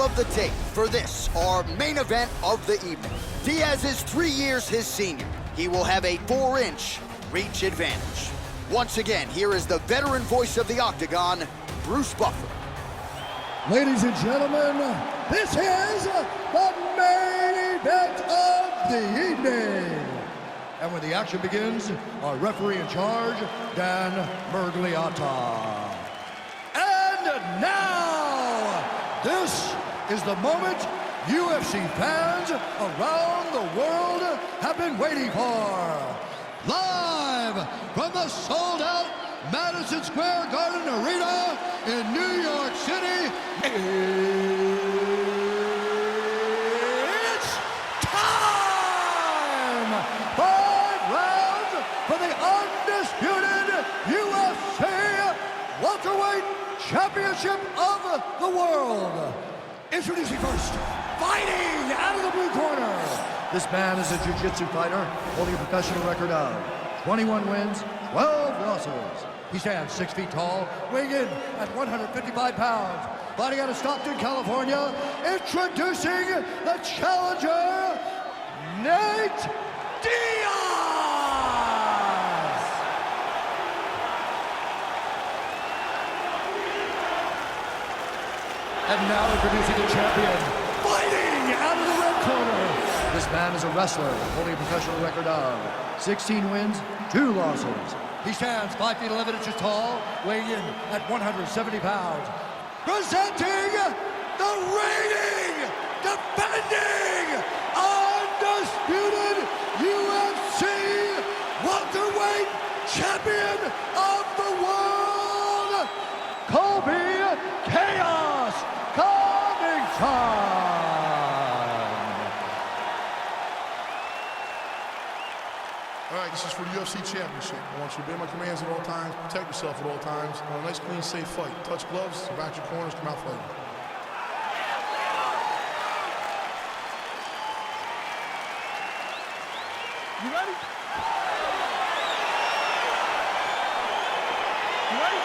of the tape for this, our main event of the evening. Diaz is 3 years his senior. He will have a 4-inch reach advantage. Once again, here is the veteran voice of the Octagon, Bruce Buffer. Ladies and gentlemen, this is the main event of the evening. And when the action begins, our referee in charge, Dan Mergliata. And now, this is the moment UFC fans around the world have been waiting for. Live from the sold-out Madison Square Garden Arena in New York City, it's time! 5 rounds for the undisputed UFC welterweight championship of the world. Introducing first, fighting out of the blue corner. This man is a jiu-jitsu fighter holding a professional record of 21 wins, 12 losses. He stands 6 feet tall, weighing in at 155 pounds. Fighting out of Stockton, California, introducing the challenger, Nate Diaz! And now introducing the champion, fighting out of the red corner. This man is a wrestler holding a professional record of 16 wins, 2 losses. He stands 5 feet 11 inches tall, weighing in at 170 pounds. Presenting the reigning, defending, undisputed UFC welterweight champion of the world, Colby Chaos Covington. All right, this is for the UFC Championship. I want you to obey my commands at all times, protect yourself at all times. I want a nice, clean, safe fight. Touch gloves, back your corners, come out fighting. You ready? You ready?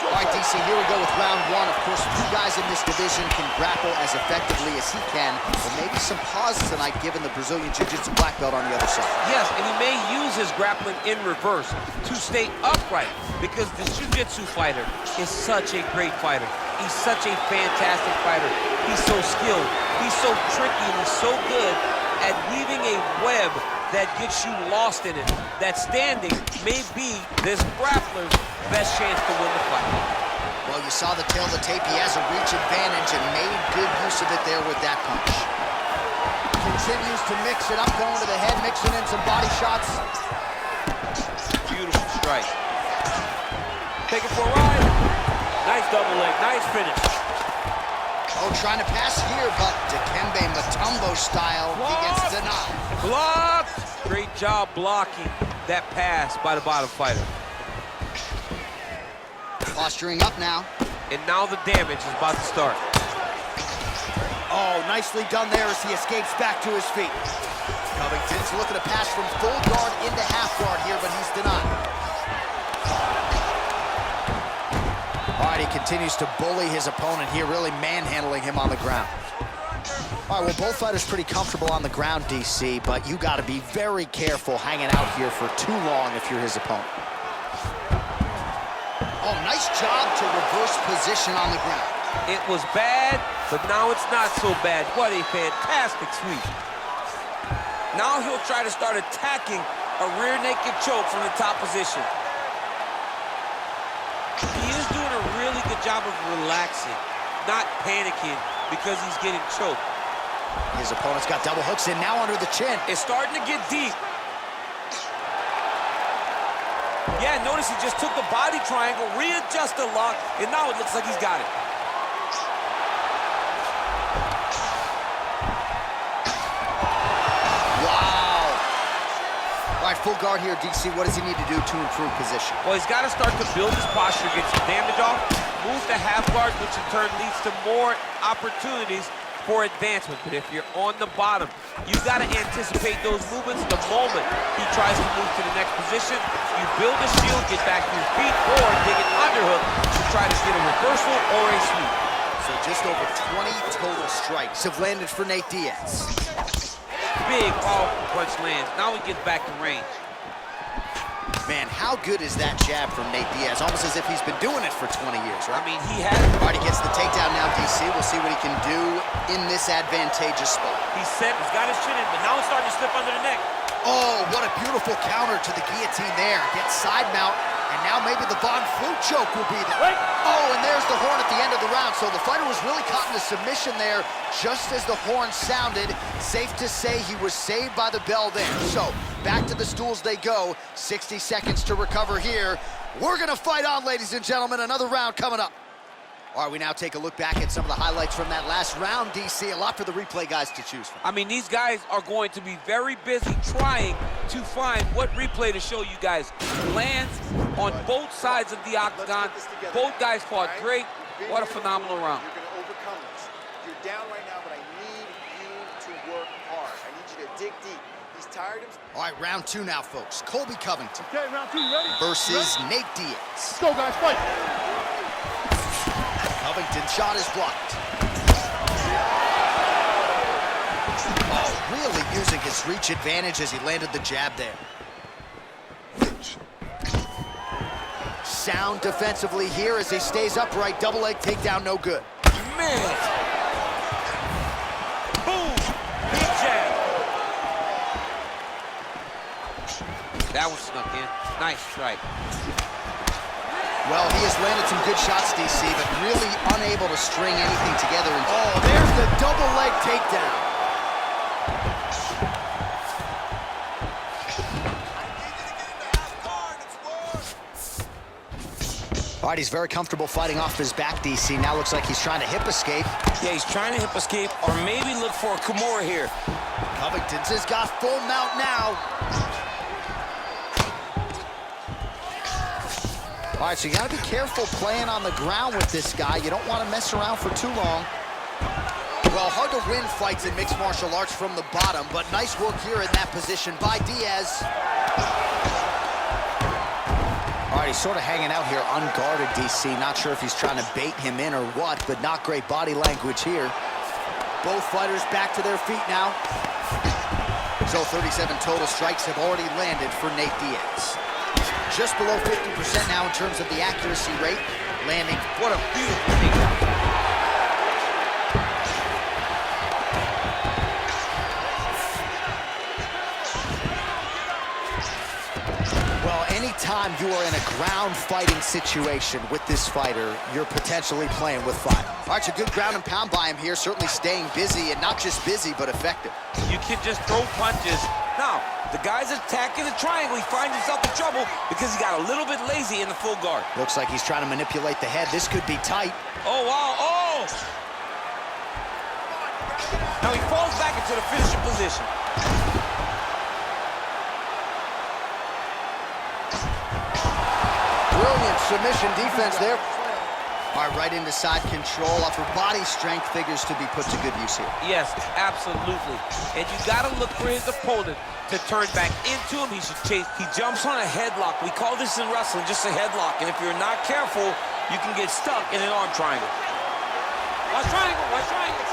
All right, DC, here we go with round 1. Of course, 2 guys in this division can grapple as effectively as he can, but maybe some pauses tonight given the Brazilian Jiu-Jitsu black belt on the other side. Yes, and he may use his grappling in reverse to stay upright because this Jiu-Jitsu fighter is such a great fighter. He's such a fantastic fighter. He's so skilled. He's so tricky, and he's so good at weaving a web that gets you lost in it. That standing may be this grappler's best chance to win the fight. Well, you saw the tail of the tape. He has a reach advantage and made good use of it there with that punch. Continues to mix it up, going to the head, mixing in some body shots. Beautiful strike. Take it for a ride. Nice double leg, nice finish. Oh, trying to pass here, but Dikembe Mutombo style, he gets denied. Blocked! Great job blocking that pass by the bottom fighter. Posturing up now. And now the damage is about to start. Oh, nicely done there as he escapes back to his feet. Covington's looking to pass from full guard into half guard here, but he's denied. All right, he continues to bully his opponent here, really manhandling him on the ground. All right, well, both fighters pretty comfortable on the ground, DC, but you got to be very careful hanging out here for too long if you're his opponent. Oh, nice job to reverse position on the ground. It was bad, but now it's not so bad. What a fantastic sweep. Now he'll try to start attacking a rear naked choke from the top position. He is doing a really good job of relaxing, not panicking because he's getting choked. His opponent's got double hooks in now under the chin. It's starting to get deep. Yeah, notice he just took the body triangle, readjusted the lock, and now it looks like he's got it. Wow. All right, full guard here, DC. What does he need to do to improve position? Well, he's got to start to build his posture, get some damage off, move to half guard, which in turn leads to more opportunities for advancement. But if you're on the bottom, you got to anticipate those movements the moment he tries to move to the next position. You build a shield, get back to your feet, or dig an underhook to try to get a reversal or a sweep. So just over 20 total strikes have landed for Nate Diaz. Big, powerful punch lands. Now he gets back to range. Man, how good is that jab from Nate Diaz? Almost as if he's been doing it for 20 years, right? I mean, he has. All right, he gets the takedown now, DC. We'll see what he can do in this advantageous spot. He's set, he's got his chin in, but now it's starting to slip under the neck. Oh, what a beautiful counter to the guillotine there. Gets side mount, and now maybe the Von Flute choke will be there. Wait. Oh, and there's the horn at the end of the round. So the fighter was really caught in a submission there just as the horn sounded. Safe to say he was saved by the bell there. So back to the stools they go. 60 seconds to recover here. We're gonna fight on, ladies and gentlemen. Another round coming up. All right, we now take a look back at some of the highlights from that last round, DC. A lot for the replay guys to choose from. I mean, these guys are going to be very busy trying to find what replay to show you guys. Lands on both sides of the octagon. Both guys fought great. What a phenomenal round. You're going to overcome this. You're down right now, but I need you to work hard. I need you to dig deep. He's tired of... All right, round two now, folks. Colby Covington Okay, round 2, you ready? versus Nate Diaz. Let's go, guys, fight. Covington's shot is blocked. Oh, really using his reach advantage as he landed the jab there. Sound defensively here as he stays upright. Double leg takedown, no good. Man! Boom! Big jab. That one snuck in. Nice strike. Well, he has landed some good shots, DC, but really unable to string anything together. Oh, there's the double leg takedown. All right, he's very comfortable fighting off his back, DC. Now looks like he's trying to hip escape. Yeah, he's trying to hip escape or maybe look for a Kimura here. Covington's has got full mount now. All right, so you gotta be careful playing on the ground with this guy. You don't want to mess around for too long. Well, hard to win fights in mixed martial arts from the bottom, but nice work here in that position by Diaz. All right, he's sort of hanging out here unguarded, DC. Not sure if he's trying to bait him in or what, but not great body language here. Both fighters back to their feet now. So 37 total strikes have already landed for Nate Diaz. Just below 50% now in terms of the accuracy rate, landing. What a beautiful takedown. Well, anytime you are in a ground fighting situation with this fighter, you're potentially playing with fire. All right, so good ground and pound by him here, certainly staying busy, and not just busy, but effective. You can just throw punches. Now, the guy's attacking the triangle. He finds himself in trouble because he got a little bit lazy in the full guard. Looks like he's trying to manipulate the head. This could be tight. Oh, wow, oh! Now he falls back into the finishing position. Brilliant submission defense there. All right, right into side control. Upper body strength figures to be put to good use here. Yes, absolutely. And you got to look for his opponent to turn back into him. He should chase. He jumps on a headlock. We call this in wrestling just a headlock. And if you're not careful, you can get stuck in an arm triangle. Watch triangle, watch triangle.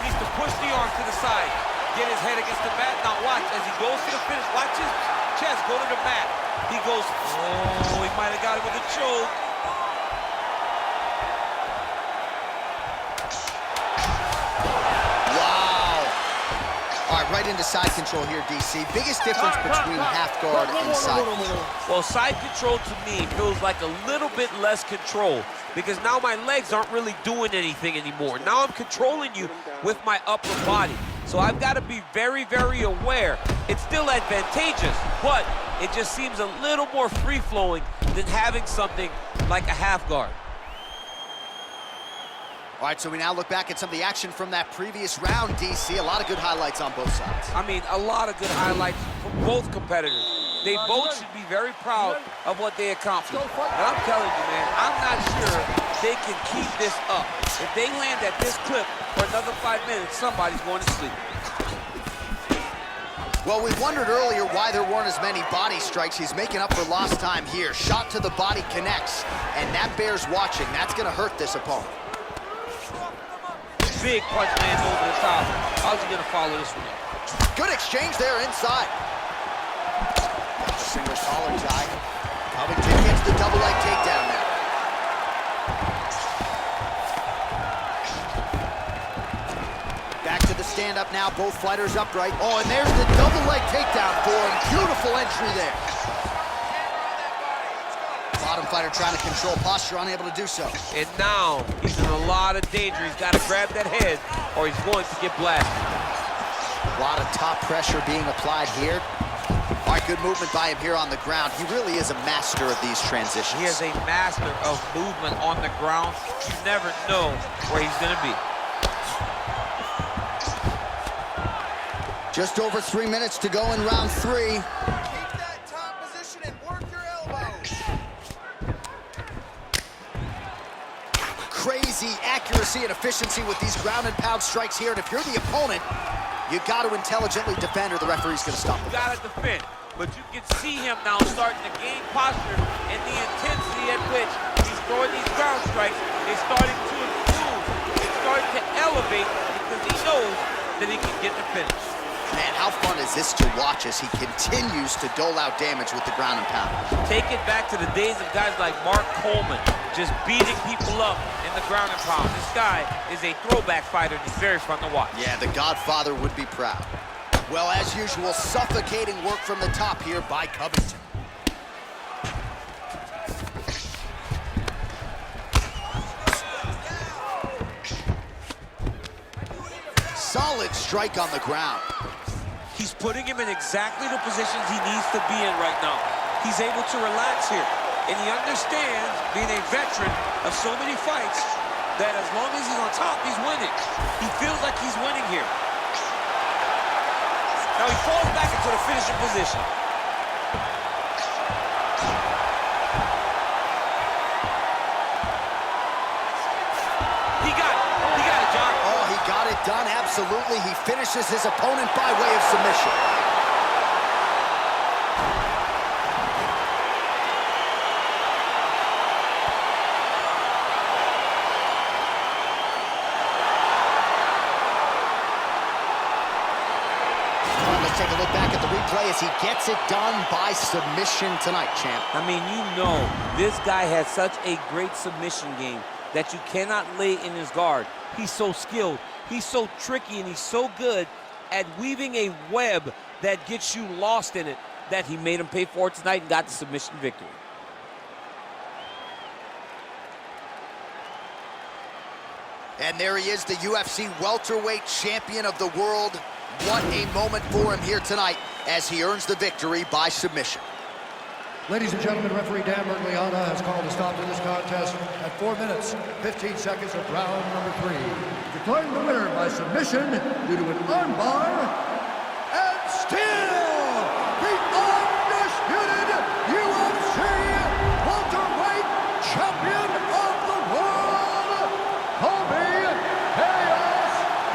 Needs to push the arm to the side. Get his head against the mat. Now watch as he goes to the finish. Watch his chest go to the mat. He goes, oh, he might have got it with a choke. Wow. All right, right into side control here, DC. Biggest difference between half guard and side control. Well, side control to me feels like a little bit less control because now my legs aren't really doing anything anymore. Now I'm controlling you with my upper body. So I've got to be very, very aware. It's still advantageous, but it just seems a little more free-flowing than having something like a half guard. All right, so we now look back at some of the action from that previous round, DC. A lot of good highlights on both sides. I mean, a lot of good highlights from both competitors. They both should be very proud of what they accomplished. But I'm telling you, man, I'm not sure they can keep this up. If they land at this clip for another 5 minutes, somebody's going to sleep. Well, we wondered earlier why there weren't as many body strikes. He's making up for lost time here. Shot to the body connects, and that bears watching. That's going to hurt this opponent. Big punch lands over the top. How's he going to follow this one up? Good exchange there inside. Single collar tie. Covington gets the double leg takedown now. Back to the stand-up now, both fighters upright. Oh, and there's the double leg takedown for him. Beautiful entry there. Bottom fighter trying to control posture, unable to do so. And now he's in a lot of danger. He's got to grab that head or he's going to get blasted. A lot of top pressure being applied here. All right, good movement by him here on the ground. He really is a master of these transitions. He is a master of movement on the ground. You never know where he's going to be. Just over 3 minutes to go in round 3. Keep that top position and work your elbows. Crazy accuracy and efficiency with these ground and pound strikes here. And if you're the opponent, you got to intelligently defend or the referee's going to stop You it. got to defend. But you can see him now starting to gain posture, and the intensity at which he's throwing these ground strikes is starting to improve. It's starting to elevate because he knows that he can get the finish. Man, how fun is this to watch as he continues to dole out damage with the ground and pound? Take it back to the days of guys like Mark Coleman, just beating people up in the ground and pound. This guy is a throwback fighter, and he's very fun to watch. Yeah, the Godfather would be proud. Well, as usual, suffocating work from the top here by Covington. Solid strike on the ground. He's putting him in exactly the positions he needs to be in right now. He's able to relax here. And he understands, being a veteran of so many fights, that as long as he's on top, he's winning. He feels like he's winning here. Now he falls back into the finishing position. He got it, John. Oh, he got it done, absolutely. He finishes his opponent by way of submission. Let's take a look back at the replay as he gets it done by submission tonight, champ. I mean, you know, this guy has such a great submission game that you cannot lay in his guard. He's so skilled, he's so tricky, and he's so good at weaving a web that gets you lost in it that he made him pay for it tonight and got the submission victory. And there he is, the UFC welterweight champion of the world. What a moment for him here tonight as he earns the victory by submission. Ladies and gentlemen, referee Dan Mergliana has called a stop to this contest at 4 minutes, 15 seconds of round number 3. Declaring the winner by submission due to an armbar, and still the undisputed UFC welterweight champion of the world, Colby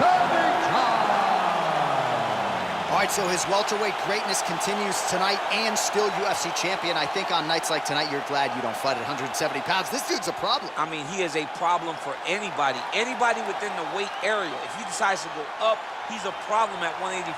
Covington. All right, so his welterweight greatness continues tonight and still UFC champion. I think on nights like tonight, you're glad you don't fight at 170 pounds. This dude's a problem. I mean, he is a problem for anybody within the weight area. If he decides to go up, he's a problem at 185.